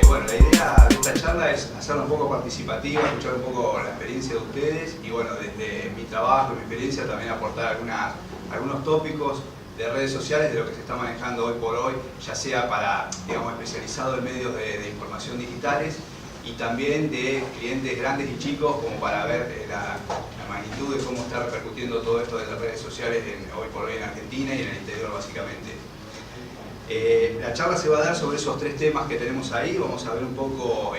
Bueno, la idea de esta charla es hacerla un poco participativa, escuchar un poco la experiencia de ustedes y bueno, desde mi trabajo y mi experiencia también aportar algunos tópicos de redes sociales de lo que se está manejando hoy por hoy, ya sea para, digamos, especializado en medios de información digitales y también de clientes grandes y chicos como para ver la magnitud de cómo está repercutiendo todo esto de las redes sociales hoy por hoy en Argentina y en el interior básicamente. La charla se va a dar sobre esos tres temas que tenemos ahí. Vamos a ver un poco,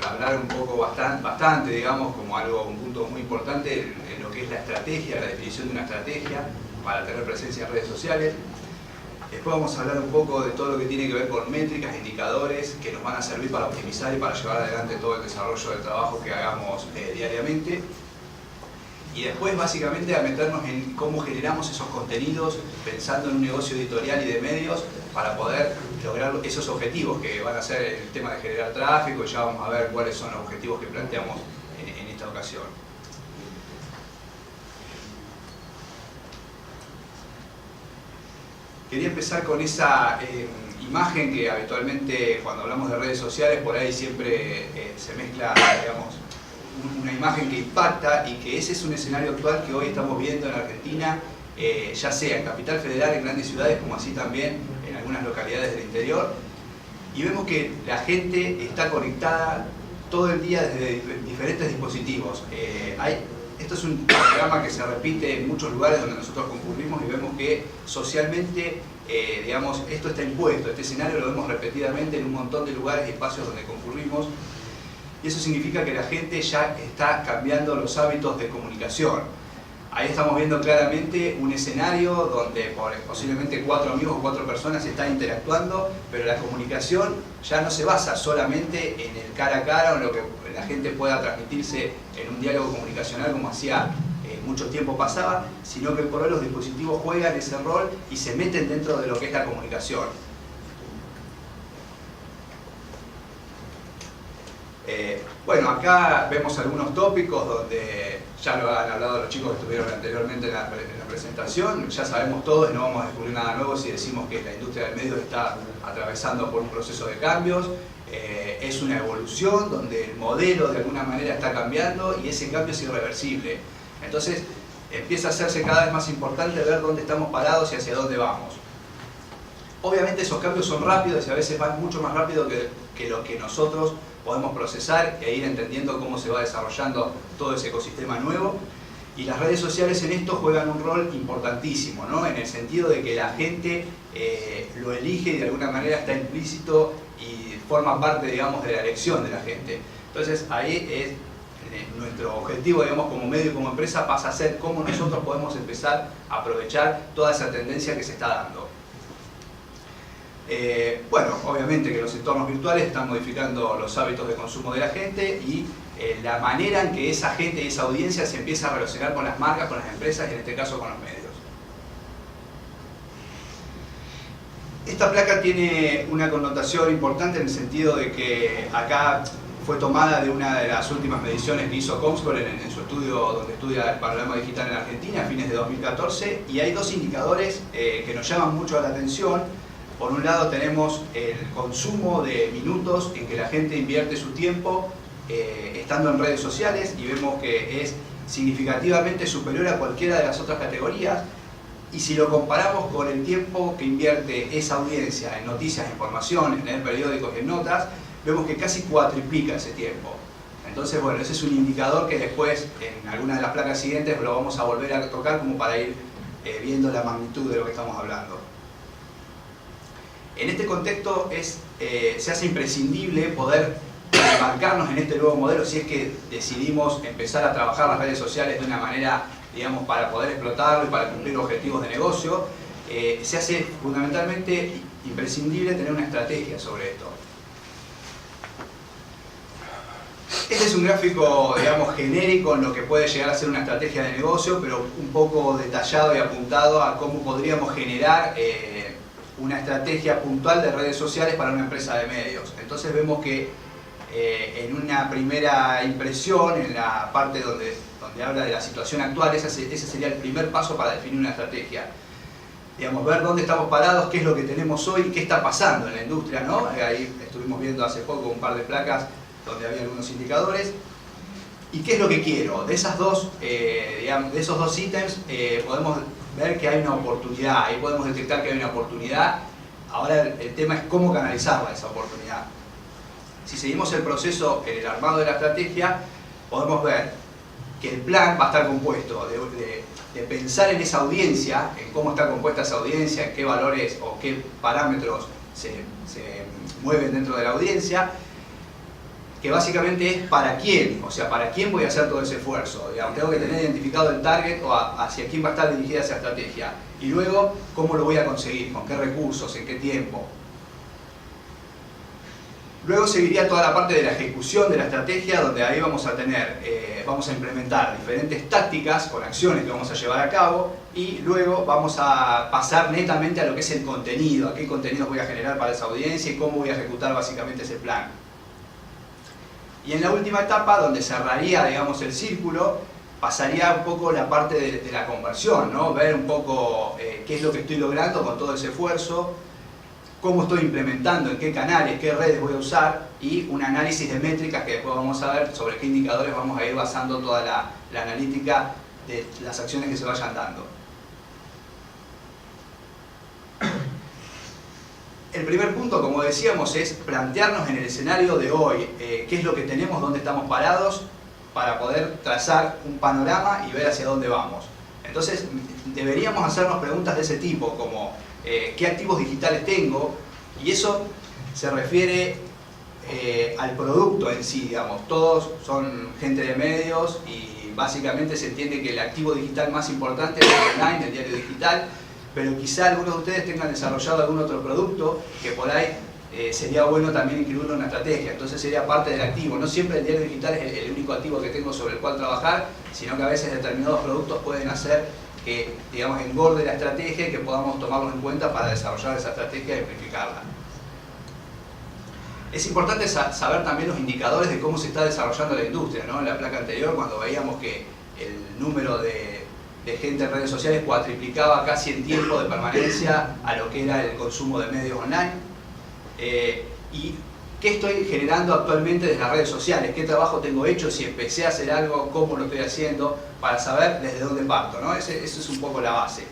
hablar un poco bastante, digamos, como un punto muy importante en lo que es la estrategia, la definición de una estrategia para tener presencia en redes sociales. Después vamos a hablar un poco de todo lo que tiene que ver con métricas, indicadores que nos van a servir para optimizar y para llevar adelante todo el desarrollo del trabajo que hagamos diariamente. Y después básicamente a meternos en cómo generamos esos contenidos pensando en un negocio editorial y de medios para poder lograr esos objetivos que van a ser el tema de generar tráfico. Ya vamos a ver cuáles son los objetivos que planteamos en esta ocasión. Quería empezar con esa imagen que habitualmente cuando hablamos de redes sociales por ahí siempre se mezcla, digamos, una imagen que impacta y que ese es un escenario actual que hoy estamos viendo en Argentina, ya sea en Capital Federal, en grandes ciudades, como así también en algunas localidades del interior. Y vemos que la gente está conectada todo el día desde diferentes dispositivos. Esto es un programa que se repite en muchos lugares donde nosotros concurrimos y vemos que socialmente, digamos, esto está impuesto. Este escenario lo vemos repetidamente en un montón de lugares y espacios donde concurrimos. Y eso significa que la gente ya está cambiando los hábitos de comunicación. Ahí estamos viendo claramente un escenario donde posiblemente 4 amigos o 4 personas están interactuando, pero la comunicación ya no se basa solamente en el cara a cara o en lo que la gente pueda transmitirse en un diálogo comunicacional como hacía mucho tiempo pasaba, sino que por hoy los dispositivos juegan ese rol y se meten dentro de lo que es la comunicación. Bueno, acá vemos algunos tópicos donde ya lo han hablado los chicos que estuvieron anteriormente en la presentación. Ya sabemos todos y no vamos a descubrir nada nuevo si decimos que la industria del medio está atravesando por un proceso de cambios. Es una evolución donde el modelo de alguna manera está cambiando y ese cambio es irreversible. Entonces empieza a hacerse cada vez más importante ver dónde estamos parados y hacia dónde vamos. Obviamente esos cambios son rápidos y a veces van mucho más rápido que lo que nosotros podemos procesar e ir entendiendo cómo se va desarrollando todo ese ecosistema nuevo. Y las redes sociales en esto juegan un rol importantísimo, ¿no? En el sentido de que la gente lo elige y de alguna manera está implícito y forma parte, digamos, de la elección de la gente. Entonces ahí es nuestro objetivo, digamos, como medio y como empresa pasa a ser cómo nosotros podemos empezar a aprovechar toda esa tendencia que se está dando. Bueno, obviamente que los entornos virtuales están modificando los hábitos de consumo de la gente y la manera en que esa gente y esa audiencia se empieza a relacionar con las marcas, con las empresas y en este caso con los medios. Esta placa tiene una connotación importante en el sentido de que acá fue tomada de una de las últimas mediciones que hizo Comscore en su estudio donde estudia el panorama digital en Argentina a fines de 2014 y hay dos indicadores que nos llaman mucho la atención. Por un lado tenemos el consumo de minutos en que la gente invierte su tiempo estando en redes sociales y vemos que es significativamente superior a cualquiera de las otras categorías y si lo comparamos con el tiempo que invierte esa audiencia en noticias, información, en leer periódicos, en notas, vemos que casi cuatriplica ese tiempo. Entonces, bueno, ese es un indicador que después en alguna de las placas siguientes lo vamos a volver a tocar como para ir viendo la magnitud de lo que estamos hablando. En este contexto se hace imprescindible poder embarcarnos en este nuevo modelo si es que decidimos empezar a trabajar las redes sociales de una manera, digamos, para poder explotarlo y para cumplir objetivos de negocio. Se hace fundamentalmente imprescindible tener una estrategia sobre esto. Este es un gráfico, digamos, genérico en lo que puede llegar a ser una estrategia de negocio, pero un poco detallado y apuntado a cómo podríamos generar una estrategia puntual de redes sociales para una empresa de medios. Entonces vemos que en una primera impresión, en la parte donde habla de la situación actual, ese sería el primer paso para definir una estrategia. digamos, ver dónde estamos parados, qué es lo que tenemos hoy, qué está pasando en la industria, ¿no? Ahí estuvimos viendo hace poco un par de placas donde había algunos indicadores. ¿Y qué es lo que quiero? De esas dos, digamos, de esos dos ítems podemos ver que hay una oportunidad, ahí podemos detectar que hay una oportunidad. Ahora el tema es cómo canalizarla, esa oportunidad. Si seguimos el proceso en el armado de la estrategia, podemos ver que el plan va a estar compuesto de pensar en esa audiencia, en cómo está compuesta esa audiencia, en qué valores o qué parámetros se mueven dentro de la audiencia, que básicamente es para quién, o sea, para quién voy a hacer todo ese esfuerzo. Digamos, tengo que tener identificado el target o hacia quién va a estar dirigida esa estrategia. Y luego, cómo lo voy a conseguir, con qué recursos, en qué tiempo. Luego seguiría toda la parte de la ejecución de la estrategia, donde ahí vamos a tener, vamos a implementar diferentes tácticas con acciones que vamos a llevar a cabo, y luego vamos a pasar netamente a lo que es el contenido, a qué contenidos voy a generar para esa audiencia y cómo voy a ejecutar básicamente ese plan. Y en la última etapa, donde cerraría, digamos, el círculo, pasaría un poco la parte de la conversión, ¿no? Ver un poco qué es lo que estoy logrando con todo ese esfuerzo, cómo estoy implementando, en qué canales, qué redes voy a usar, y un análisis de métricas que después vamos a ver sobre qué indicadores vamos a ir basando toda la analítica de las acciones que se vayan dando. El primer punto, como decíamos, es plantearnos en el escenario de hoy qué es lo que tenemos, dónde estamos parados, para poder trazar un panorama y ver hacia dónde vamos. Entonces, deberíamos hacernos preguntas de ese tipo, como qué activos digitales tengo, y eso se refiere al producto en sí, digamos. Todos son gente de medios y básicamente se entiende que el activo digital más importante es el online, el diario digital, pero quizá algunos de ustedes tengan desarrollado algún otro producto que por ahí sería bueno también incluirlo en una estrategia. Entonces sería parte del activo. No siempre el diario digital es el único activo que tengo sobre el cual trabajar, sino que a veces determinados productos pueden hacer que, digamos, engorde la estrategia y que podamos tomarlos en cuenta para desarrollar esa estrategia y amplificarla. Es importante saber también los indicadores de cómo se está desarrollando la industria, ¿no? En la placa anterior, cuando veíamos que el número de gente en redes sociales cuatriplicaba casi en tiempo de permanencia a lo que era el consumo de medios online. Y qué estoy generando actualmente desde las redes sociales, qué trabajo tengo hecho, si empecé a hacer algo, cómo lo estoy haciendo, para saber desde dónde parto, ¿no? Eso es un poco la base.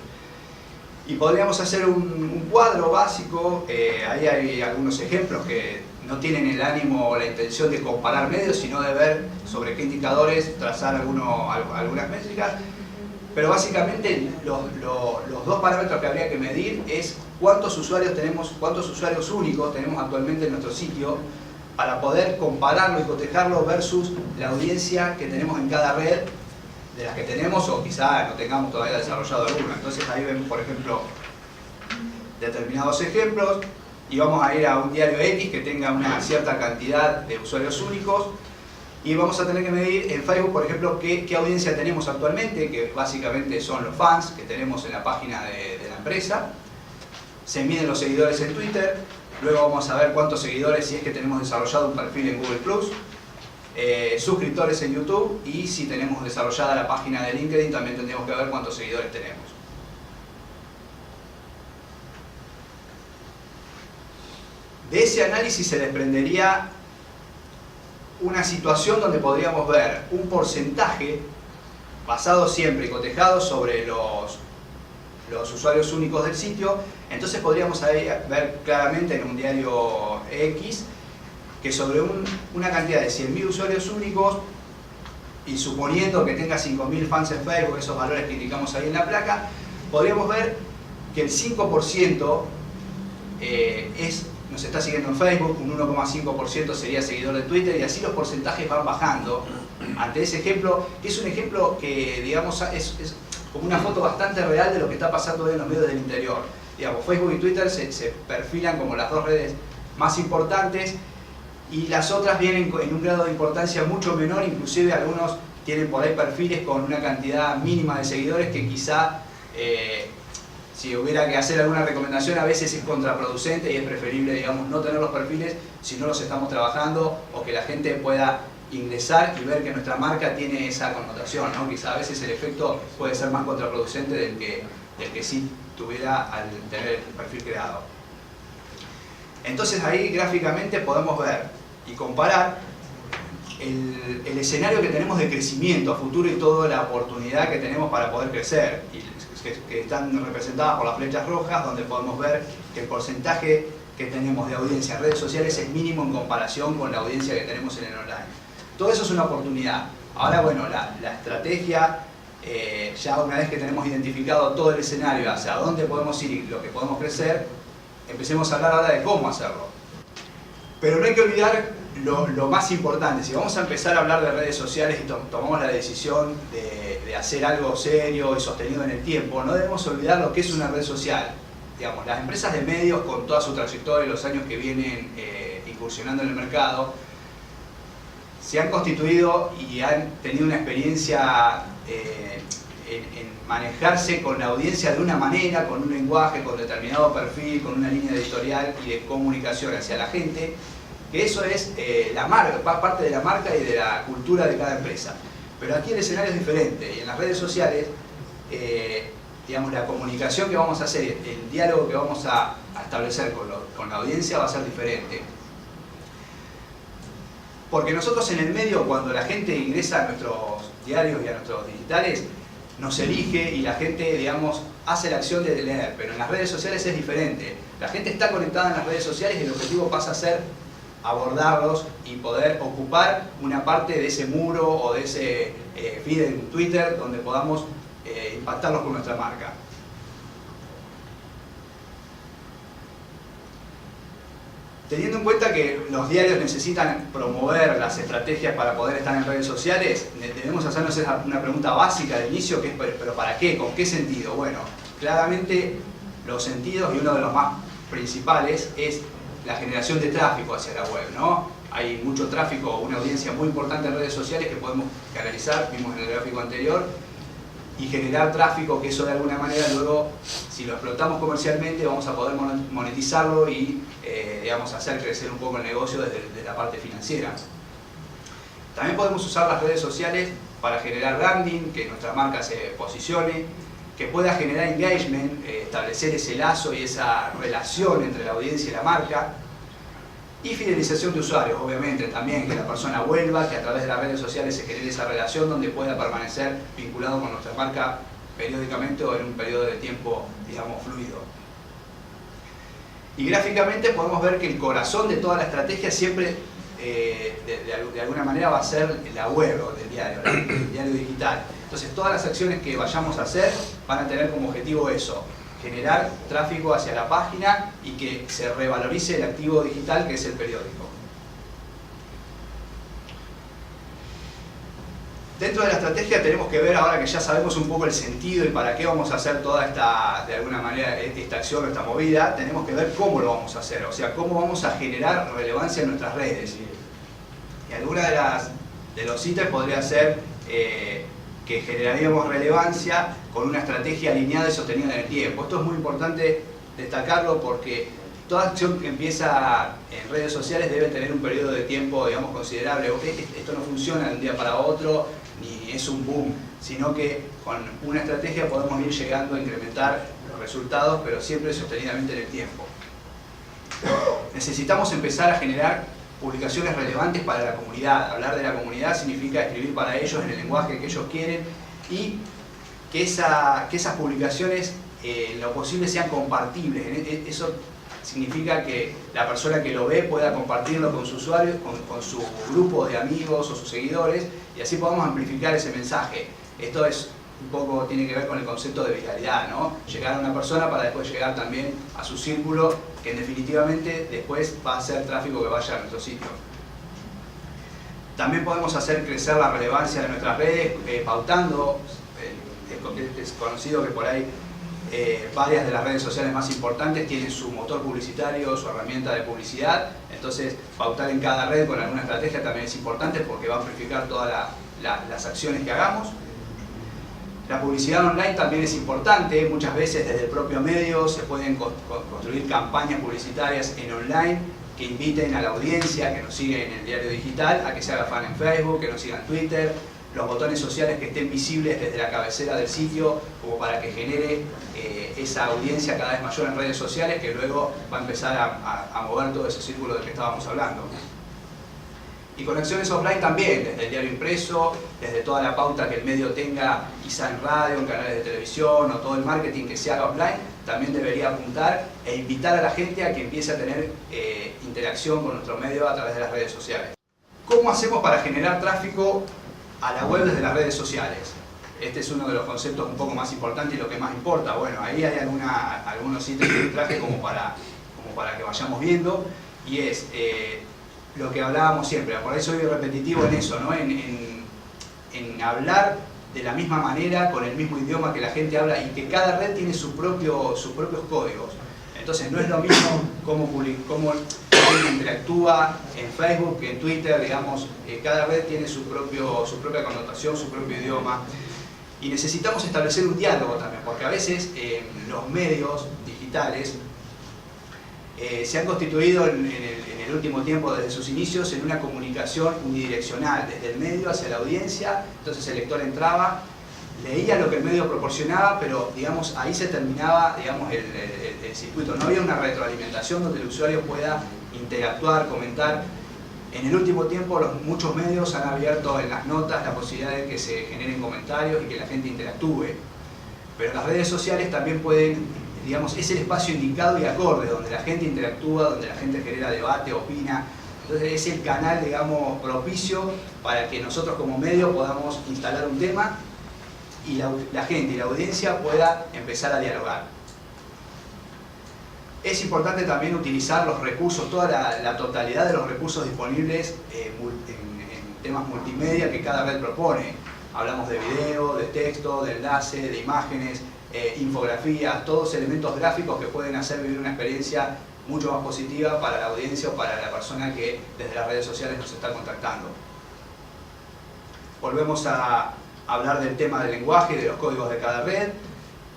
Y podríamos hacer un cuadro básico, ahí hay algunos ejemplos que no tienen el ánimo o la intención de comparar medios, sino de ver sobre qué indicadores trazar algunas métricas. Pero básicamente los dos parámetros que habría que medir es cuántos usuarios únicos tenemos actualmente en nuestro sitio, para poder compararlo y cotejarlo versus la audiencia que tenemos en cada red, de las que tenemos o quizá no tengamos todavía desarrollado alguna. Entonces ahí vemos, por ejemplo, determinados ejemplos, y vamos a ir a un diario X que tenga una cierta cantidad de usuarios únicos, y vamos a tener que medir en Facebook, por ejemplo, qué audiencia tenemos actualmente, que básicamente son los fans que tenemos en la página de la empresa. Se miden los seguidores en Twitter, luego vamos a ver cuántos seguidores, si es que tenemos desarrollado un perfil en Google+, suscriptores en YouTube, y si tenemos desarrollada la página de LinkedIn también tendríamos que ver cuántos seguidores tenemos. De ese análisis se desprendería una situación donde podríamos ver un porcentaje basado siempre y cotejado sobre los usuarios únicos del sitio. Entonces podríamos ahí ver claramente en un diario X que sobre una cantidad de 100.000 usuarios únicos, y suponiendo que tenga 5.000 fans en Facebook, esos valores que indicamos ahí en la placa, podríamos ver que el 5% nos está siguiendo en Facebook, un 1,5% sería seguidor de Twitter, y así los porcentajes van bajando ante ese ejemplo, que es un ejemplo que, digamos, es como una foto bastante real de lo que está pasando hoy en los medios del interior. Digamos, Facebook y Twitter se perfilan como las dos redes más importantes, y las otras vienen en un grado de importancia mucho menor, inclusive algunos tienen por ahí perfiles con una cantidad mínima de seguidores que quizá si hubiera que hacer alguna recomendación a veces es contraproducente, y es preferible, digamos, no tener los perfiles si no los estamos trabajando, o que la gente pueda ingresar y ver que nuestra marca tiene esa connotación, ¿no? Quizá a veces el efecto puede ser más contraproducente del que sí tuviera al tener el perfil creado. Entonces ahí gráficamente podemos ver y comparar el escenario que tenemos de crecimiento a futuro y toda la oportunidad que tenemos para poder crecer, y que están representadas por las flechas rojas, donde podemos ver que el porcentaje que tenemos de audiencia en redes sociales es mínimo en comparación con la audiencia que tenemos en el online. Todo eso es una oportunidad. Ahora, bueno, la estrategia, ya una vez que tenemos identificado todo el escenario, hacia dónde podemos ir y lo que podemos crecer, empecemos a hablar ahora de cómo hacerlo. Pero no hay que olvidar lo más importante. Si vamos a empezar a hablar de redes sociales y tomamos la decisión de hacer algo serio y sostenido en el tiempo, no debemos olvidar lo que es una red social. Digamos, las empresas de medios, con toda su trayectoria y los años que vienen incursionando en el mercado, se han constituido y han tenido una experiencia en manejarse con la audiencia de una manera, con un lenguaje, con determinado perfil, con una línea editorial y de comunicación hacia la gente, que eso es la marca, parte de la marca y de la cultura de cada empresa. Pero aquí el escenario es diferente, y en las redes sociales, digamos, la comunicación que vamos a hacer, el diálogo que vamos a establecer con la audiencia va a ser diferente. Porque nosotros en el medio, cuando la gente ingresa a nuestros diarios y a nuestros digitales, nos elige y la gente, digamos, hace la acción de leer, pero en las redes sociales es diferente. La gente está conectada en las redes sociales y el objetivo pasa a ser abordarlos y poder ocupar una parte de ese muro o de ese feed en Twitter donde podamos impactarlos con nuestra marca. Teniendo en cuenta que los diarios necesitan promover las estrategias para poder estar en redes sociales, debemos hacernos una pregunta básica de inicio, que es ¿pero para qué? ¿Con qué sentido? Bueno, claramente los sentidos, y uno de los más principales, es la generación de tráfico hacia la web, ¿no? Hay mucho tráfico, una audiencia muy importante en redes sociales que podemos canalizar, vimos en el gráfico anterior, y generar tráfico, que eso de alguna manera luego, si lo explotamos comercialmente, vamos a poder monetizarlo y digamos, hacer crecer un poco el negocio desde la parte financiera. También podemos usar las redes sociales para generar branding, que nuestra marca se posicione, que pueda generar engagement, establecer ese lazo y esa relación entre la audiencia y la marca, y fidelización de usuarios, obviamente, también que la persona vuelva, que a través de las redes sociales se genere esa relación donde pueda permanecer vinculado con nuestra marca periódicamente o en un periodo de tiempo, digamos, fluido. Y gráficamente podemos ver que el corazón de toda la estrategia siempre, de alguna manera, va a ser la web o el diario digital. Entonces, todas las acciones que vayamos a hacer van a tener como objetivo eso: generar tráfico hacia la página y que se revalorice el activo digital que es el periódico. Dentro de la estrategia tenemos que ver, ahora que ya sabemos un poco el sentido y para qué vamos a hacer toda esta, de alguna manera, esta acción, esta movida, tenemos que ver cómo lo vamos a hacer, o sea, cómo vamos a generar relevancia en nuestras redes. Y alguna de los ítems podría ser que generaríamos relevancia con una estrategia alineada y sostenida en el tiempo. Esto es muy importante destacarlo porque toda acción que empieza en redes sociales debe tener un periodo de tiempo, digamos, considerable. Esto no funciona de un día para otro, ni es un boom, sino que con una estrategia podemos ir llegando a incrementar los resultados, pero siempre sostenidamente en el tiempo. Necesitamos empezar a generar publicaciones relevantes para la comunidad. Hablar de la comunidad significa escribir para ellos en el lenguaje que ellos quieren y que esas publicaciones en lo posible sean compartibles. Eso significa que la persona que lo ve pueda compartirlo con su usuario, con su grupo de amigos o sus seguidores, y así podamos amplificar ese mensaje. Esto es un poco, tiene que ver con el concepto de viralidad, ¿no? Llegar a una persona para después llegar también a su círculo, que definitivamente después va a ser tráfico que vaya a nuestro sitio. También podemos hacer crecer la relevancia de nuestras redes, pautando. Es conocido que por ahí varias de las redes sociales más importantes tienen su motor publicitario, su herramienta de publicidad. Entonces, pautar en cada red con alguna estrategia también es importante porque va a amplificar todas las acciones que hagamos. La publicidad online también es importante. Muchas veces desde el propio medio se pueden construir campañas publicitarias en online que inviten a la audiencia que nos sigue en el diario digital a que se haga fan en Facebook, que nos siga en Twitter, los botones sociales que estén visibles desde la cabecera del sitio, como para que genere esa audiencia cada vez mayor en redes sociales, que luego va a empezar a mover todo ese círculo del que estábamos hablando. Y conexiones offline también, desde el diario impreso, desde toda la pauta que el medio tenga, quizá en radio, en canales de televisión, o todo el marketing que se haga offline, también debería apuntar e invitar a la gente a que empiece a tener interacción con nuestro medio a través de las redes sociales. ¿Cómo hacemos para generar tráfico a la web desde las redes sociales? Este es uno de los conceptos un poco más importantes y lo que más importa. Bueno, ahí hay algunos ítems que traje como para que vayamos viendo, y es lo que hablábamos siempre. Por eso soy repetitivo en eso, ¿no? En hablar de la misma manera, con el mismo idioma que la gente habla, y que cada red tiene sus propios códigos. Entonces no es lo mismo cómo la gente interactúa en Facebook que en Twitter, digamos, cada red tiene su propia connotación, su propio idioma. Y necesitamos establecer un diálogo también, porque a veces los medios digitales se han constituido en el último tiempo, desde sus inicios, en una comunicación unidireccional, desde el medio hacia la audiencia. Entonces el lector entraba, leía lo que el medio proporcionaba, pero digamos, ahí se terminaba, digamos, el circuito. No había una retroalimentación donde el usuario pueda interactuar, comentar. En el último tiempo muchos medios han abierto en las notas la posibilidad de que se generen comentarios y que la gente interactúe. Pero las redes sociales también pueden, digamos, es el espacio indicado y acorde, donde la gente interactúa, donde la gente genera debate, opina. Entonces es el canal, digamos, propicio para que nosotros como medio podamos instalar un tema y la gente y la audiencia pueda empezar a dialogar. Es importante también utilizar los recursos, toda la totalidad de los recursos disponibles en temas multimedia que cada red propone. Hablamos de video, de texto, de enlace, de imágenes, infografías, todos elementos gráficos que pueden hacer vivir una experiencia mucho más positiva para la audiencia o para la persona que desde las redes sociales nos está contactando. Volvemos a hablar del tema del lenguaje, de los códigos de cada red,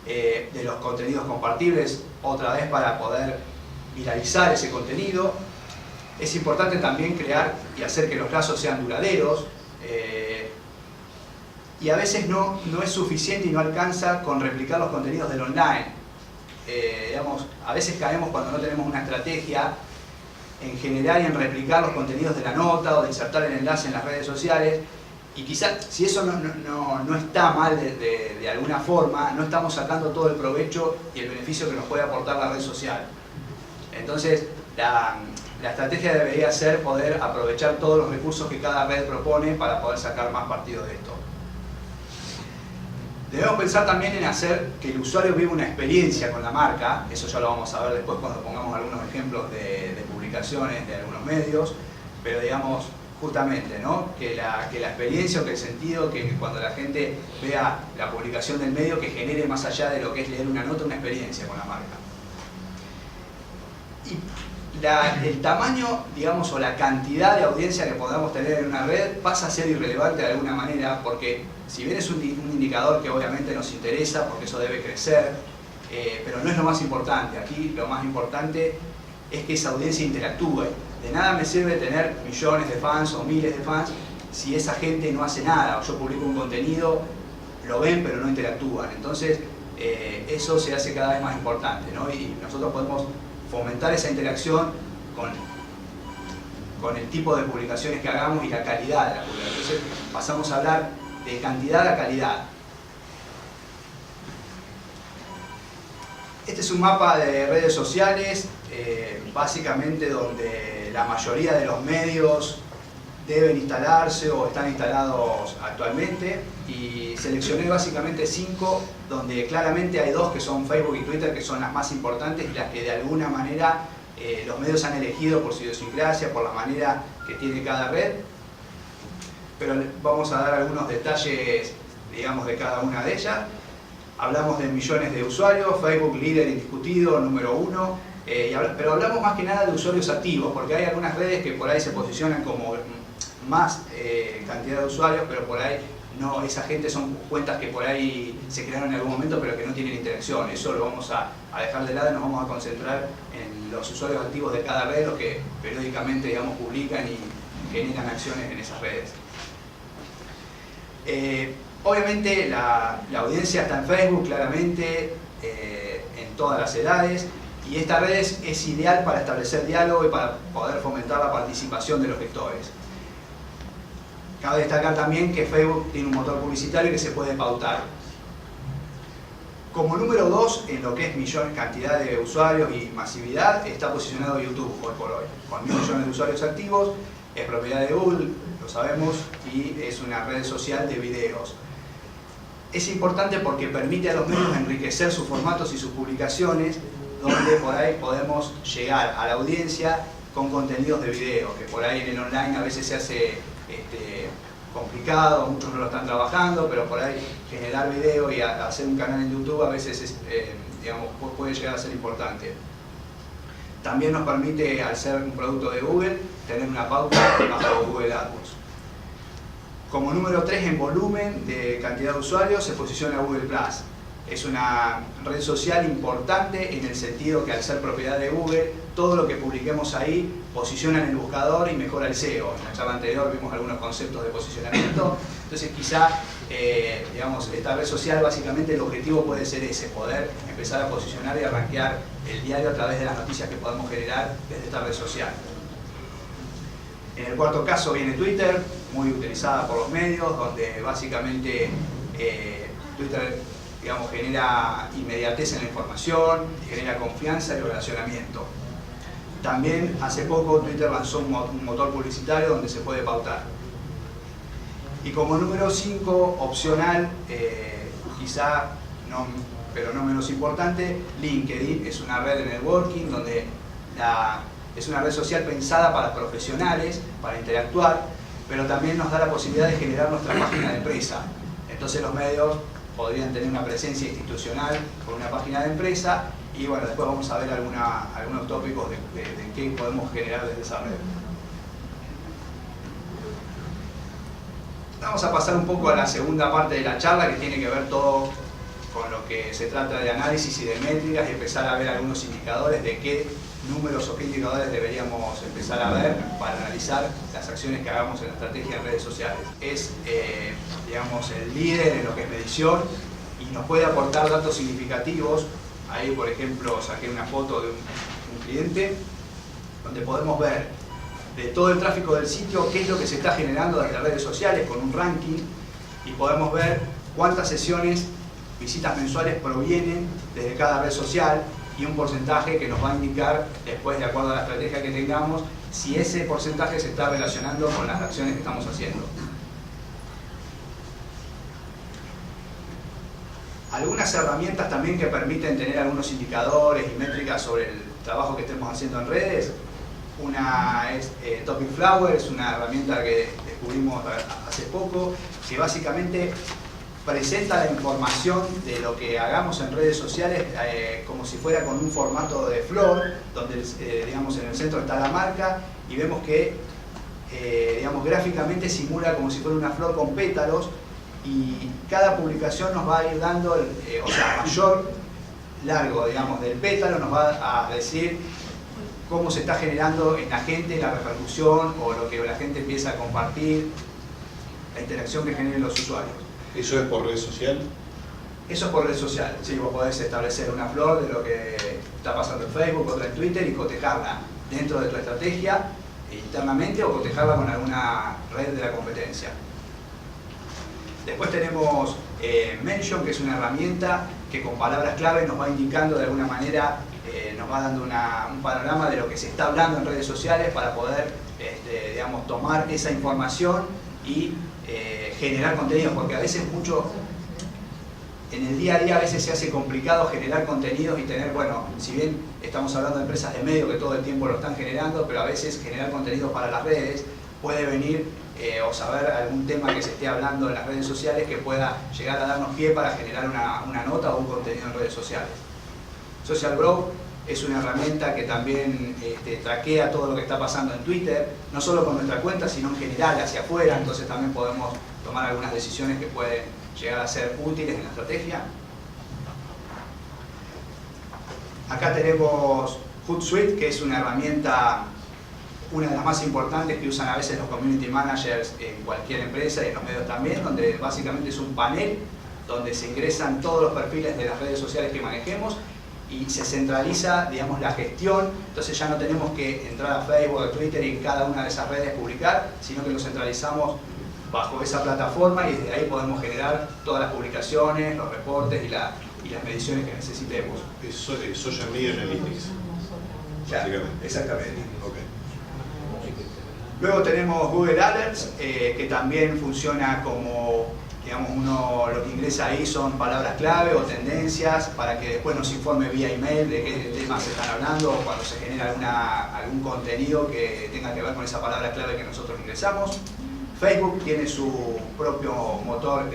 de los contenidos compartibles, otra vez para poder viralizar ese contenido. Es importante también crear y hacer que los lazos sean duraderos, y a veces no es suficiente y no alcanza con replicar los contenidos del online. Digamos, a veces caemos cuando no tenemos una estrategia en generar y en replicar los contenidos de la nota o de insertar el enlace en las redes sociales, y quizás si eso no está mal de alguna forma, no estamos sacando todo el provecho y el beneficio que nos puede aportar la red social. Entonces la estrategia debería ser poder aprovechar todos los recursos que cada red propone para poder sacar más partido de esto. Debemos pensar también en hacer que el usuario viva una experiencia con la marca. Eso ya lo vamos a ver después cuando pongamos algunos ejemplos de publicaciones de algunos medios, pero digamos, justamente, ¿no? que la experiencia o que el sentido, que cuando la gente vea la publicación del medio, que genere más allá de lo que es leer una nota, una experiencia con la marca. Y el tamaño, digamos, o la cantidad de audiencia que podamos tener en una red pasa a ser irrelevante de alguna manera, porque si bien es un indicador que obviamente nos interesa, porque eso debe crecer, pero no es lo más importante. Aquí lo más importante es que esa audiencia interactúe. De nada me sirve tener millones de fans o miles de fans si esa gente no hace nada, o yo publico un contenido, lo ven pero no interactúan. Entonces eso se hace cada vez más importante, ¿no? Y nosotros podemos fomentar esa interacción con el tipo de publicaciones que hagamos y la calidad de la publicación. Entonces pasamos a hablar de cantidad a calidad. Este es un mapa de redes sociales, básicamente donde la mayoría de los medios deben instalarse o están instalados actualmente, y seleccioné básicamente 5, donde claramente hay 2 que son Facebook y Twitter, que son las más importantes y las que de alguna manera los medios han elegido por su idiosincrasia, por la manera que tiene cada red. Pero vamos a dar algunos detalles, digamos, de cada una de ellas. Hablamos de millones de usuarios, Facebook líder indiscutido, número 1, pero hablamos más que nada de usuarios activos, porque hay algunas redes que por ahí se posicionan como más cantidad de usuarios, pero por ahí no, esa gente son cuentas que por ahí se crearon en algún momento pero que no tienen interacción. Eso lo vamos a dejar de lado y nos vamos a concentrar en los usuarios activos de cada red, los que periódicamente, digamos, publican y generan acciones en esas redes. Obviamente la audiencia está en Facebook, claramente, en todas las edades, y esta red es ideal para establecer diálogo y para poder fomentar la participación de los lectores. Cabe destacar también que Facebook tiene un motor publicitario que se puede pautar. Como número 2, en lo que es cantidad de usuarios y masividad, está posicionado YouTube hoy por hoy. Con 1.000 millones de usuarios activos, es propiedad de Google, lo sabemos, y es una red social de videos. Es importante porque permite a los medios enriquecer sus formatos y sus publicaciones, donde por ahí podemos llegar a la audiencia con contenidos de video, que por ahí en el online a veces se hace complicado, muchos no lo están trabajando, pero por ahí generar video y hacer un canal en YouTube a veces digamos, puede llegar a ser importante. También nos permite, al ser un producto de Google, tener una pauta bajo Google AdWords. Como número 3 en volumen de cantidad de usuarios se posiciona Google+. Es una red social importante en el sentido que al ser propiedad de Google, todo lo que publiquemos ahí posiciona en el buscador y mejora el SEO. En la charla anterior vimos algunos conceptos de posicionamiento, entonces quizá digamos, esta red social básicamente el objetivo puede ser ese, poder empezar a posicionar y a rankear el diario a través de las noticias que podemos generar desde esta red social. En el cuarto caso viene Twitter, muy utilizada por los medios, donde básicamente Twitter, digamos, genera inmediatez en la información, genera confianza y relacionamiento. También hace poco Twitter lanzó un motor publicitario donde se puede pautar. Y como número 5, opcional, quizá no, pero no menos importante, LinkedIn es una red de networking donde es una red social pensada para profesionales, para interactuar, pero también nos da la posibilidad de generar nuestra página de empresa. Entonces los medios podrían tener una presencia institucional con una página de empresa y bueno, después vamos a ver algunos tópicos de qué podemos generar desde esa red. Vamos a pasar un poco a la segunda parte de la charla, que tiene que ver todo con lo que se trata de análisis y de métricas y empezar a ver algunos indicadores de qué números o qué indicadores deberíamos empezar a ver para analizar las acciones que hagamos en la estrategia en redes sociales. Es, digamos, el líder en lo que es medición y nos puede aportar datos significativos. Ahí, por ejemplo, saqué una foto de un cliente donde podemos ver de todo el tráfico del sitio qué es lo que se está generando desde las redes sociales con un ranking y podemos ver cuántas sesiones, visitas mensuales provienen desde cada red social y un porcentaje que nos va a indicar después, de acuerdo a la estrategia que tengamos, si ese porcentaje se está relacionando con las acciones que estamos haciendo. Algunas herramientas también que permiten tener algunos indicadores y métricas sobre el trabajo que estemos haciendo en redes. Una es Topic Flower, es una herramienta que descubrimos hace poco, que básicamente presenta la información de lo que hagamos en redes sociales como si fuera con un formato de flor, donde digamos, en el centro está la marca y vemos que digamos, gráficamente simula como si fuera una flor con pétalos y cada publicación nos va a ir dando, o sea, mayor largo, digamos, del pétalo nos va a decir cómo se está generando en la gente la repercusión o lo que la gente empieza a compartir, la interacción que generen los usuarios. ¿Eso es por red social? Eso es por red social. Sí, vos podés establecer una flor de lo que está pasando en Facebook, otra en Twitter y cotejarla dentro de tu estrategia internamente o cotejarla con alguna red de la competencia. Después tenemos Mention, que es una herramienta que con palabras clave nos va indicando de alguna manera, nos va dando un panorama de lo que se está hablando en redes sociales para poder digamos, tomar esa información y generar contenidos, porque a veces en el día a día a veces se hace complicado generar contenidos y tener, bueno, si bien estamos hablando de empresas de medio que todo el tiempo lo están generando, pero a veces generar contenidos para las redes puede venir o saber algún tema que se esté hablando en las redes sociales que pueda llegar a darnos pie para generar una nota o un contenido en redes sociales. Social Growth es una herramienta que también traquea todo lo que está pasando en Twitter, no solo con nuestra cuenta, sino en general hacia afuera, entonces también podemos tomar algunas decisiones que pueden llegar a ser útiles en la estrategia. Acá tenemos Hootsuite, que es una herramienta una de las más importantes que usan a veces los community managers en cualquier empresa y en los medios también, donde básicamente es un panel donde se ingresan todos los perfiles de las redes sociales que manejemos y se centraliza, digamos, la gestión. Entonces ya no tenemos que entrar a Facebook o Twitter y en cada una de esas redes publicar, sino que lo centralizamos bajo esa plataforma y desde ahí podemos generar todas las publicaciones, los reportes y las mediciones que necesitemos. Es Social Media Analytics. Claro, exactamente. Okay. Luego tenemos Google Alerts, que también funciona como, digamos, lo que ingresa ahí son palabras clave o tendencias para que después nos informe vía email de qué temas se están hablando o cuando se genera algún contenido que tenga que ver con esa palabra clave que nosotros ingresamos. Facebook tiene su propio motor,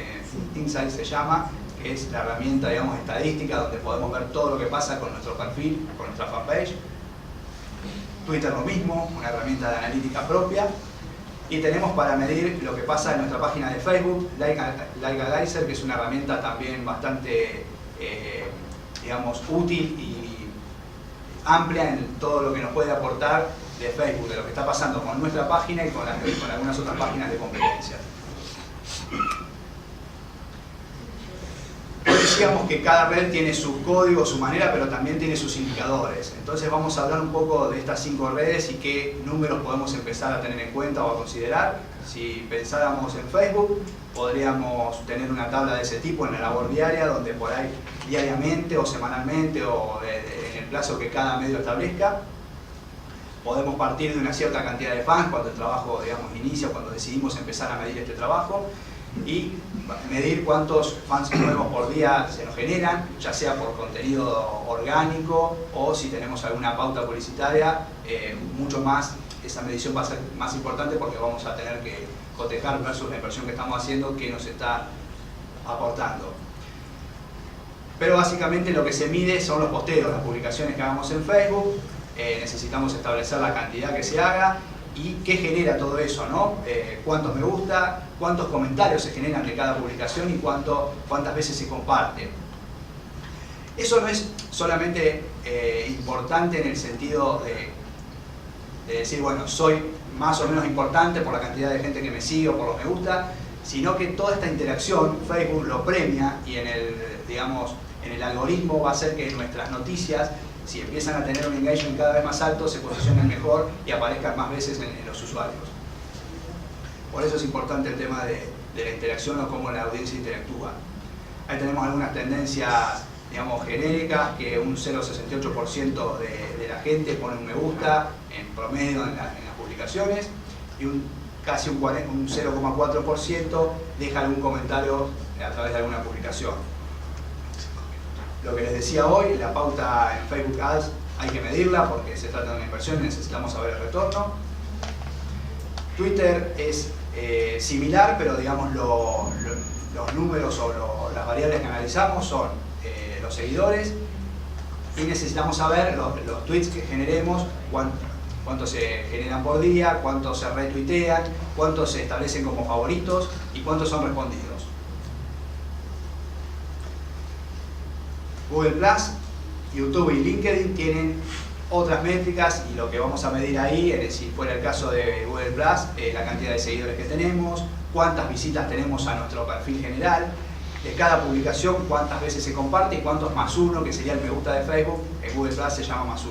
Insights se llama, que es la herramienta, digamos, estadística donde podemos ver todo lo que pasa con nuestro perfil, con nuestra fanpage. Twitter lo mismo, una herramienta de analítica propia. Y tenemos para medir lo que pasa en nuestra página de Facebook, Like Analyzer, que es una herramienta también bastante, digamos, útil y amplia en todo lo que nos puede aportar de Facebook, de lo que está pasando con nuestra página y con algunas otras páginas de competencia. Decíamos que cada red tiene su código, su manera, pero también tiene sus indicadores. Entonces vamos a hablar un poco de estas 5 redes y qué números podemos empezar a tener en cuenta o a considerar. Si pensáramos en Facebook, podríamos tener una tabla de ese tipo en la labor diaria, donde por ahí diariamente o semanalmente o en el plazo que cada medio establezca, podemos partir de una cierta cantidad de fans cuando el trabajo, digamos, inicia, cuando decidimos empezar a medir este trabajo, y medir cuántos fans nuevos por día se nos generan, ya sea por contenido orgánico o si tenemos alguna pauta publicitaria, mucho más, esa medición va a ser más importante porque vamos a tener que cotejar versus la inversión que estamos haciendo, que nos está aportando. Pero básicamente lo que se mide son los posteos, las publicaciones que hagamos en Facebook. Necesitamos establecer la cantidad que se haga y qué genera todo eso, ¿no? Cuántos me gusta, cuántos comentarios se generan de cada publicación y cuántas veces se comparte. Eso no es solamente importante en el sentido de decir, bueno, soy más o menos importante por la cantidad de gente que me sigue o por los me gusta, sino que toda esta interacción Facebook lo premia y en el algoritmo va a hacer que nuestras noticias, si empiezan a tener un engagement cada vez más alto, se posicionen mejor y aparezcan más veces en los usuarios. Por eso es importante el tema de la interacción o cómo la audiencia interactúa. Ahí tenemos algunas tendencias, digamos, genéricas, que un 0,68% de la gente pone un me gusta en promedio en las publicaciones y casi un 0,4% deja algún comentario a través de alguna publicación. Lo que les decía hoy, la pauta en Facebook Ads hay que medirla porque se trata de una inversión y necesitamos saber el retorno. Twitter es similar, pero digamos los números o las variables que analizamos son los seguidores y necesitamos saber los tweets que generemos, cuántos se generan por día, cuántos se retuitean, cuántos se establecen como favoritos y cuántos son respondidos. Google Plus, YouTube y LinkedIn tienen otras métricas y lo que vamos a medir ahí, si fuera el caso de Google Plus, la cantidad de seguidores que tenemos, cuántas visitas tenemos a nuestro perfil general, de cada publicación cuántas veces se comparte y cuántos +1, que sería el me gusta de Facebook, en Google Plus se llama +1.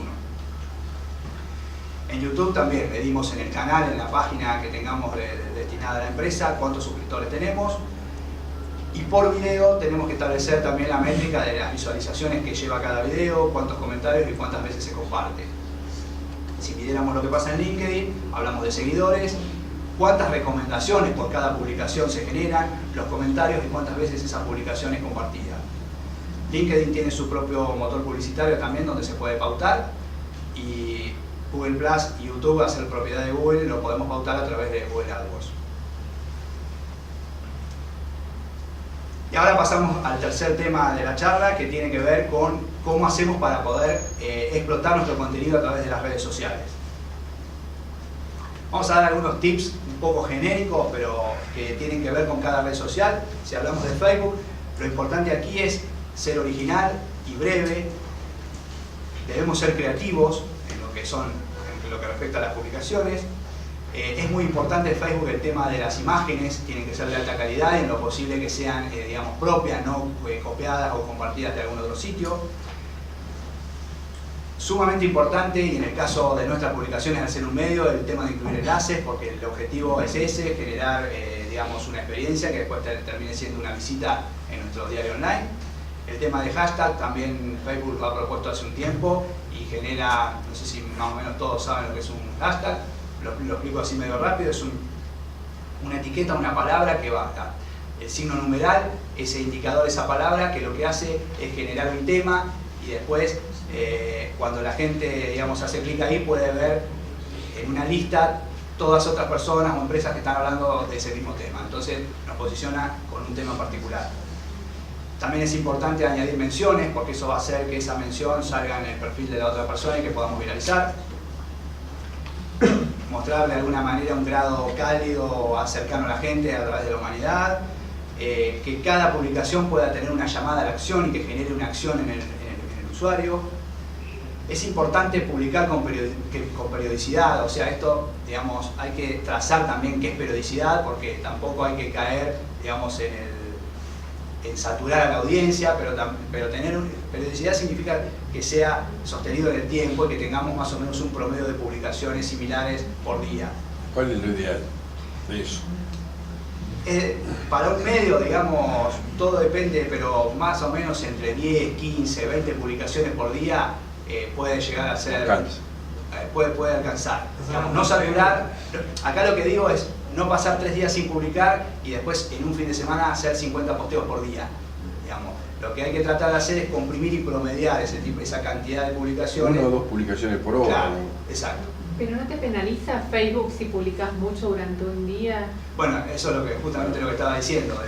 En YouTube también medimos en el canal, en la página que tengamos destinada a la empresa, cuántos suscriptores tenemos. Y por video tenemos que establecer también la métrica de las visualizaciones que lleva cada video, cuántos comentarios y cuántas veces se comparte. Si midiéramos lo que pasa en LinkedIn, hablamos de seguidores, cuántas recomendaciones por cada publicación se generan, los comentarios y cuántas veces esa publicación es compartida. LinkedIn tiene su propio motor publicitario también donde se puede pautar y Google Plus y YouTube, a ser propiedad de Google, lo podemos pautar a través de Google AdWords. Y ahora pasamos al tercer tema de la charla, que tiene que ver con cómo hacemos para poder explotar nuestro contenido a través de las redes sociales. Vamos a dar algunos tips un poco genéricos, pero que tienen que ver con cada red social. Si hablamos de Facebook, lo importante aquí es ser original y breve. Debemos ser creativos en lo que son, por lo que respecta a las publicaciones. Es muy importante en Facebook el tema de las imágenes, tienen que ser de alta calidad y en lo posible que sean, digamos, propias, no copiadas o compartidas de algún otro sitio. Sumamente importante, y en el caso de nuestras publicaciones al ser un medio, el tema de incluir enlaces, porque el objetivo es ese, generar, digamos, una experiencia que después termine siendo una visita en nuestro diario online. El tema de hashtag también Facebook lo ha propuesto hace un tiempo y genera, no sé si más o menos todos saben lo que es un hashtag. Lo explico así medio rápido, es una etiqueta, una palabra que va a el signo numeral, ese indicador, esa palabra, que lo que hace es generar un tema y después cuando la gente, digamos, hace clic ahí puede ver en una lista todas otras personas o empresas que están hablando de ese mismo tema. Entonces nos posiciona con un tema particular. También es importante añadir menciones porque eso va a hacer que esa mención salga en el perfil de la otra persona y que podamos viralizar. Mostrar de alguna manera un grado cálido, cercano a la gente a través de la humanidad, que cada publicación pueda tener una llamada a la acción y que genere una acción en el usuario. Es importante publicar con periodicidad, o sea, esto, digamos, hay que trazar también qué es periodicidad, porque tampoco hay que caer, digamos, en saturar a la audiencia, pero tener periodicidad significa que sea sostenido en el tiempo y que tengamos más o menos un promedio de publicaciones similares por día. ¿Cuál es lo ideal de eso? Para un medio, digamos, todo depende, pero más o menos entre 10, 15, 20 publicaciones por día puede llegar a ser... Puede alcanzar. Digamos, no saturar. Acá lo que digo es no pasar 3 días sin publicar y después en un fin de semana hacer 50 posteos por día. Digamos, lo que hay que tratar de hacer es comprimir y promediar esa cantidad de publicaciones. 1 o 2 publicaciones por hora. Claro, exacto. ¿Pero no te penaliza Facebook si publicas mucho durante un día? Bueno, eso es justamente lo que estaba diciendo,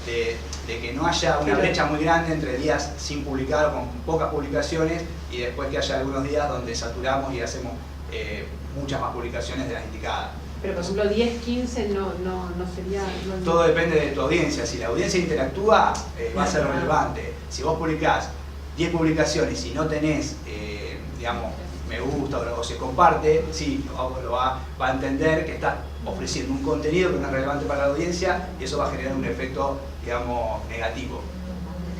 de que no haya una brecha muy grande entre días sin publicar o con pocas publicaciones y después que haya algunos días donde saturamos y hacemos muchas más publicaciones de las indicadas. Pero por ejemplo 10, 15 no sería... Todo depende de tu audiencia. Si la audiencia interactúa, va a ser relevante. Si vos publicás 10 publicaciones y no tenés, digamos, me gusta o se comparte, sí, lo va a entender que estás ofreciendo un contenido que no es relevante para la audiencia y eso va a generar un efecto, digamos, negativo.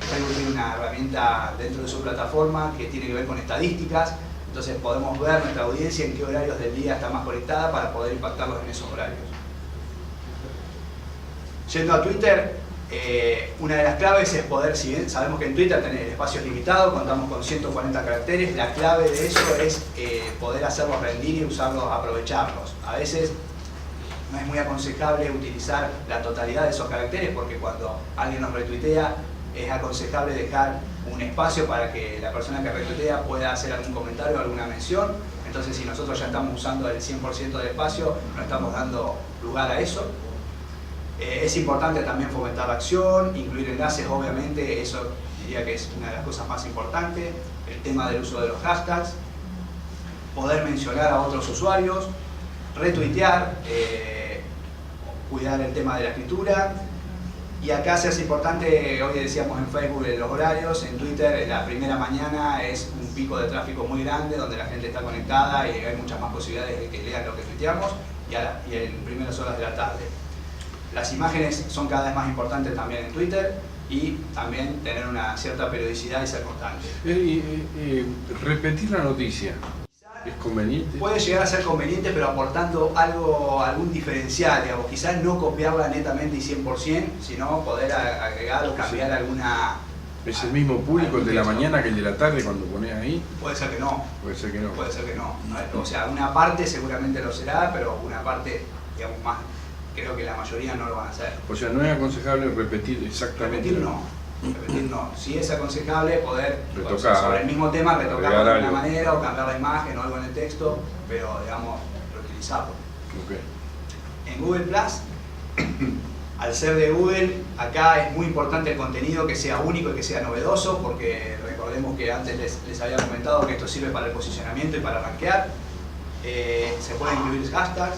Facebook tiene una herramienta dentro de su plataforma que tiene que ver con estadísticas, entonces podemos ver nuestra audiencia en qué horarios del día está más conectada para poder impactarlos en esos horarios. Yendo a Twitter, una de las claves es poder, si bien sabemos que en Twitter tenés el espacio limitado, contamos con 140 caracteres, la clave de eso es poder hacerlos rendir y usarlos, aprovecharlos. A veces no es muy aconsejable utilizar la totalidad de esos caracteres porque cuando alguien nos retuitea es aconsejable dejar un espacio para que la persona que retuitea pueda hacer algún comentario o alguna mención. Entonces si nosotros ya estamos usando el 100% del espacio, no estamos dando lugar a eso. Es importante también fomentar la acción, incluir enlaces, obviamente, eso diría que es una de las cosas más importantes. El tema del uso de los hashtags, poder mencionar a otros usuarios, retuitear, cuidar el tema de la escritura. Y acá se hace importante, hoy decíamos en Facebook los horarios, en Twitter la primera mañana es un pico de tráfico muy grande donde la gente está conectada y hay muchas más posibilidades de que lean lo que tuiteamos y en primeras horas de la tarde. Las imágenes son cada vez más importantes también en Twitter y también tener una cierta periodicidad y ser constante. Repetir la noticia, ¿es conveniente? Puede llegar a ser conveniente, pero aportando algún diferencial, digamos, quizás no copiarla netamente y 100%, sino poder agregar o cambiar alguna... ¿Es el mismo público el de la mañana que el de la tarde cuando pones ahí? Puede ser que no. Puede ser que no. Puede ser que no. O sea, una parte seguramente lo será, pero una parte, digamos, más... Creo que la mayoría no lo van a hacer. O sea, no es aconsejable repetir exactamente. Repetir no. Repetir no. Sí es aconsejable poder retocar, sobre el mismo tema retocarlo de alguna algo. manera o cambiar la imagen o algo en el texto, pero digamos, reutilizarlo. Okay. En Google Plus, al ser de Google, acá es muy importante el contenido que sea único y que sea novedoso, porque recordemos que antes les había comentado que esto sirve para el posicionamiento y para rankear. Se pueden incluir hashtags.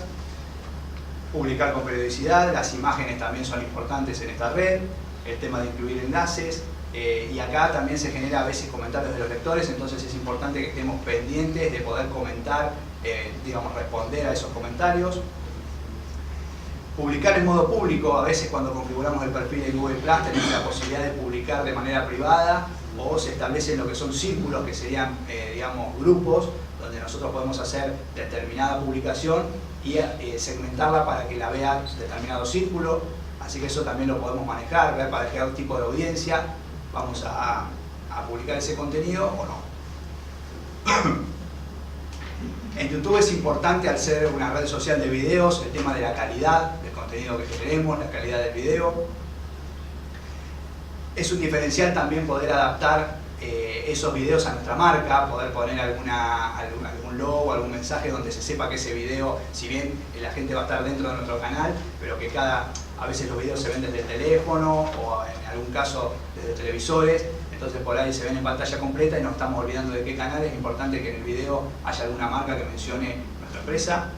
Publicar con periodicidad, las imágenes también son importantes en esta red, el tema de incluir enlaces y acá también se genera a veces comentarios de los lectores, entonces es importante que estemos pendientes de poder comentar digamos, responder a esos comentarios. Publicar en modo público, a veces cuando configuramos el perfil de Google Plus tenemos la posibilidad de publicar de manera privada, o se establecen lo que son círculos, que serían, digamos, grupos, donde nosotros podemos hacer determinada publicación y segmentarla para que la vea determinado círculo. Así que eso también lo podemos manejar, ver para qué tipo de audiencia vamos a publicar ese contenido o no. En YouTube es importante, al ser una red social de videos, el tema de la calidad del contenido que generemos, la calidad del video. Es un diferencial también poder adaptar esos videos a nuestra marca, poder poner algún logo, algún mensaje donde se sepa que ese video, si bien la gente va a estar dentro de nuestro canal, pero que a veces los videos se ven desde el teléfono o en algún caso desde televisores, entonces por ahí se ven en pantalla completa y nos estamos olvidando de qué canal. Es importante que en el video haya alguna marca que mencione nuestra empresa.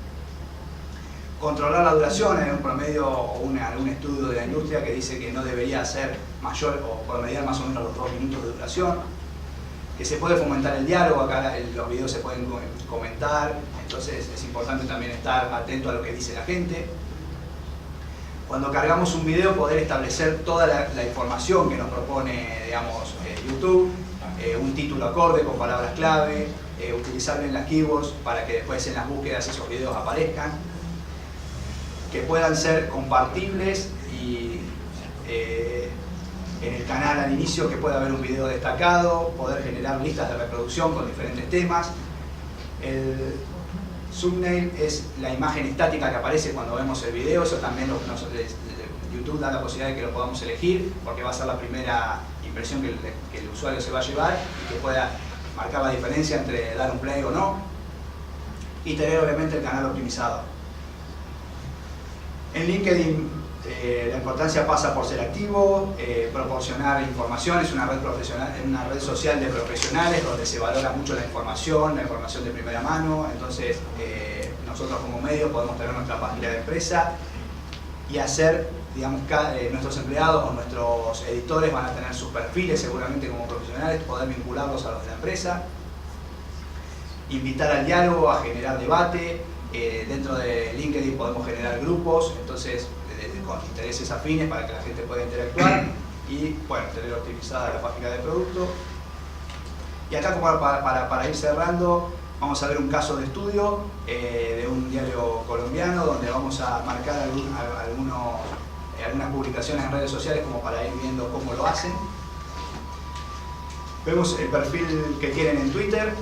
Controlar la duración. Hay un promedio o algún estudio de la industria que dice que no debería ser mayor o promediar más o menos los 2 minutos de duración. Que se puede fomentar el diálogo, acá los videos se pueden comentar, entonces es importante también estar atento a lo que dice la gente. Cuando cargamos un video, poder establecer toda la información que nos propone, digamos, YouTube, un título acorde con palabras clave, utilizar bien las keywords para que después en las búsquedas esos videos aparezcan, que puedan ser compartibles y en el canal al inicio que pueda haber un video destacado, poder generar listas de reproducción con diferentes temas. El thumbnail es la imagen estática que aparece cuando vemos el video, eso también YouTube da la posibilidad de que lo podamos elegir, porque va a ser la primera impresión que el usuario se va a llevar y que pueda marcar la diferencia entre dar un play o no, y tener obviamente el canal optimizado. En LinkedIn la importancia pasa por ser activo, proporcionar información. Es una red social de profesionales donde se valora mucho la información de primera mano. Entonces nosotros como medio podemos tener nuestra página de empresa y hacer, digamos, nuestros empleados o nuestros editores van a tener sus perfiles seguramente como profesionales, poder vincularlos a los de la empresa. Invitar al diálogo, a generar debate. Dentro de LinkedIn podemos generar grupos, entonces con intereses afines para que la gente pueda interactuar y, bueno, tener optimizada la página de producto. Y acá, como para ir cerrando, vamos a ver un caso de estudio de un diario colombiano donde vamos a marcar algunas publicaciones en redes sociales como para ir viendo cómo lo hacen. Vemos el perfil que tienen en Twitter,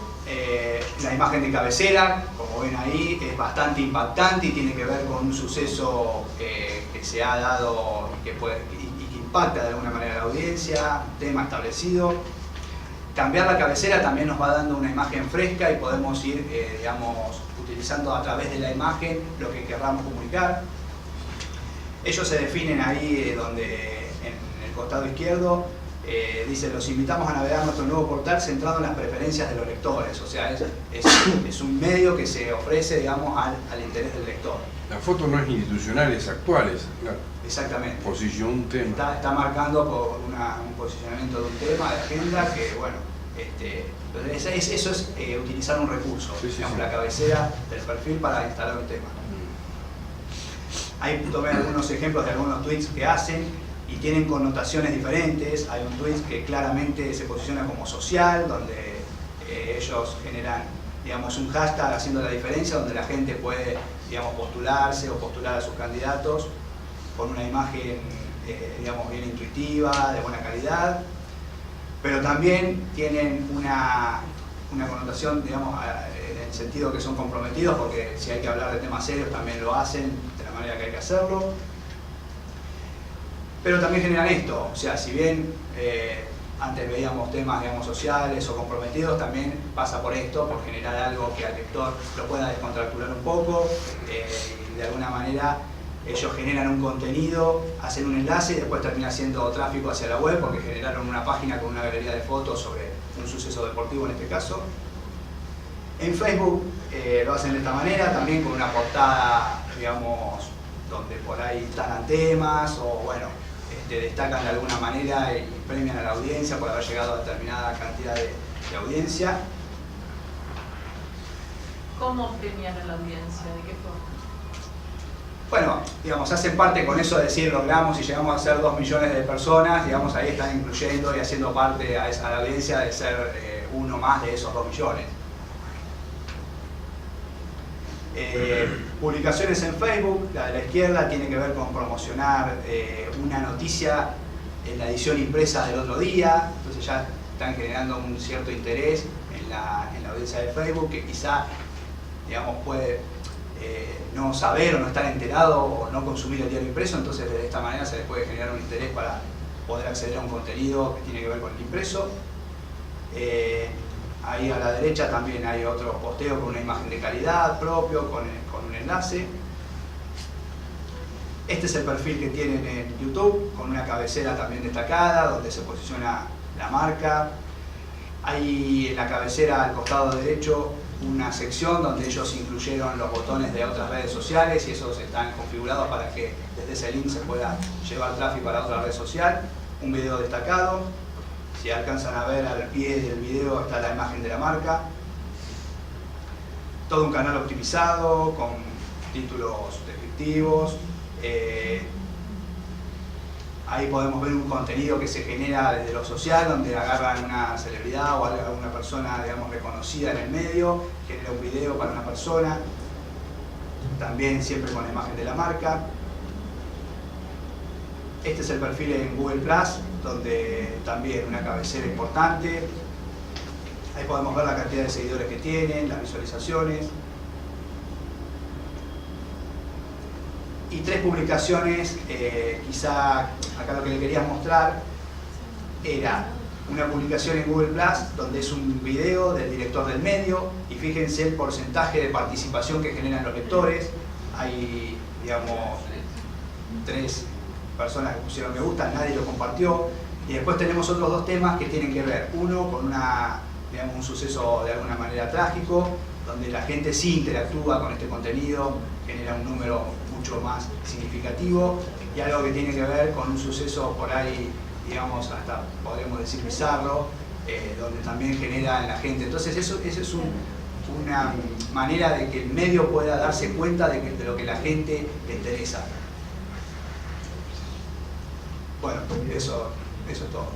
la imagen de cabecera, como ven ahí, es bastante impactante y tiene que ver con un suceso que se ha dado y que impacta de alguna manera a la audiencia, un tema establecido. Cambiar la cabecera también nos va dando una imagen fresca y podemos ir, digamos, utilizando a través de la imagen lo que querramos comunicar. Ellos se definen ahí donde en el costado izquierdo dice: los invitamos a navegar nuestro nuevo portal centrado en las preferencias de los lectores. O sea, es un medio que se ofrece, digamos, al interés del lector. La foto no es institucional, es actual, claro. Exactamente. Posición un tema. Está marcando por un posicionamiento de un tema, de agenda, que bueno, eso es utilizar un recurso, sí, digamos, sí. La cabecera del perfil para instalar un tema. Ahí tomé algunos ejemplos de algunos tweets que hacen y tienen connotaciones diferentes. Hay un tweet que claramente se posiciona como social, donde ellos generan, digamos, un hashtag haciendo la diferencia, donde la gente puede, digamos, postularse o postular a sus candidatos con una imagen, digamos, bien intuitiva, de buena calidad, pero también tienen una connotación, digamos, en el sentido que son comprometidos, porque si hay que hablar de temas serios también lo hacen de la manera que hay que hacerlo. Pero también generan esto, o sea, si bien antes veíamos temas, digamos, sociales o comprometidos, también pasa por esto, por generar algo que al lector lo pueda descontracturar un poco, y de alguna manera ellos generan un contenido, hacen un enlace y después termina siendo tráfico hacia la web porque generaron una página con una galería de fotos sobre un suceso deportivo en este caso. En Facebook lo hacen de esta manera, también con una portada, digamos, donde por ahí instalan temas o, bueno, destacan de alguna manera y premian a la audiencia por haber llegado a determinada cantidad de audiencia. ¿Cómo premiar a la audiencia? ¿De qué forma? Bueno, digamos, hacen parte con eso de decir logramos y llegamos a ser 2 millones de personas, digamos, ahí están incluyendo y haciendo parte a la audiencia de ser uno más de esos 2 millones. Publicaciones en Facebook, la de la izquierda tiene que ver con promocionar una noticia en la edición impresa del otro día, entonces ya están generando un cierto interés en la audiencia de Facebook que quizá, digamos, puede no saber o no estar enterado o no consumir el diario impreso, entonces de esta manera se les puede generar un interés para poder acceder a un contenido que tiene que ver con el impreso. Ahí a la derecha también hay otro posteo con una imagen de calidad propio, con un enlace. Este es el perfil que tienen en YouTube, con una cabecera también destacada, donde se posiciona la marca. Hay en la cabecera al costado derecho una sección donde ellos incluyeron los botones de otras redes sociales y esos están configurados para que desde ese link se pueda llevar tráfico a la otra red social. Un video destacado. Si alcanzan a ver al pie del video está la imagen de la marca. Todo un canal optimizado con títulos descriptivos. Ahí podemos ver un contenido que se genera desde lo social, donde agarran una celebridad o alguna persona, digamos, reconocida en el medio, genera un video para una persona, también siempre con la imagen de la marca. Este es el perfil en Google+, donde también una cabecera importante. Ahí podemos ver la cantidad de seguidores que tienen, las visualizaciones. Y 3 publicaciones, quizá acá lo que le quería mostrar era una publicación en Google+, donde es un video del director del medio, y fíjense el porcentaje de participación que generan los lectores. Hay, digamos, 3 personas que pusieron me gusta, nadie lo compartió. Y después tenemos otros 2 temas que tienen que ver, uno con digamos, un suceso de alguna manera trágico, donde la gente sí interactúa con este contenido, genera un número mucho más significativo, y algo que tiene que ver con un suceso por ahí, digamos, hasta podríamos decir bizarro, donde también genera en la gente. Entonces eso es una manera de que el medio pueda darse cuenta de lo que la gente le interesa. Bueno, eso es todo.